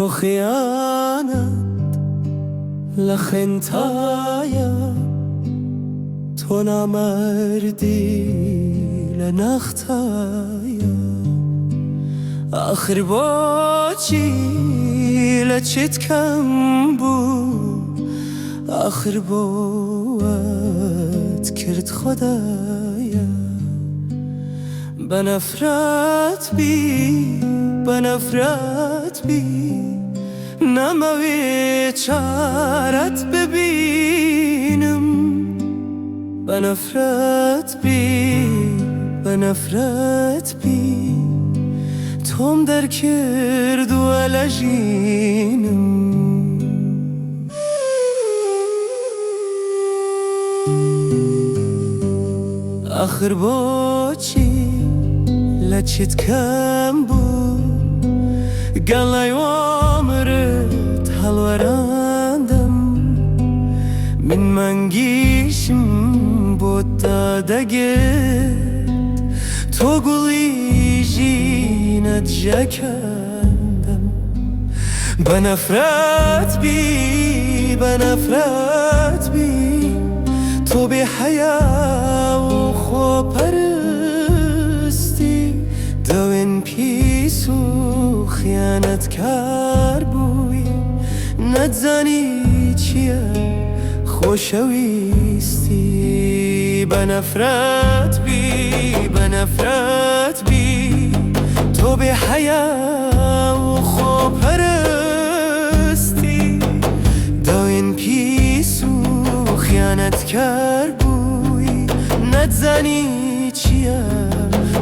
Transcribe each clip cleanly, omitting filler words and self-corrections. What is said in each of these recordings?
تو خیانت لخنتایا تو نامردی لنختایا آخر بوچی لچت کم بو آخر بوت کرد خدایا بنفرت بی نموی چارت ببینم بنفرت بی توم در کرد و لجینم آخر بوچی لچت کم بو قلعی عمرت هلوراندم من منگیشم بود دادگت تو گلی جینت جکندم بنفرت بی تو به حیا و خوب پرستی دوین پیس و خیانت کار بوی ندزانی چیه خوشویستی بنفرت بی تو به حیا و خوب پرستی دوین پیس و خیانت کار بوی ندزانی چیه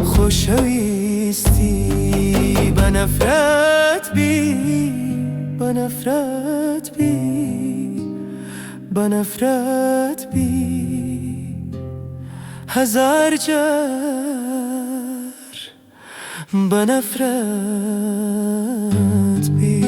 خوشویستی بنفرت بی هزار جار بنفرت بی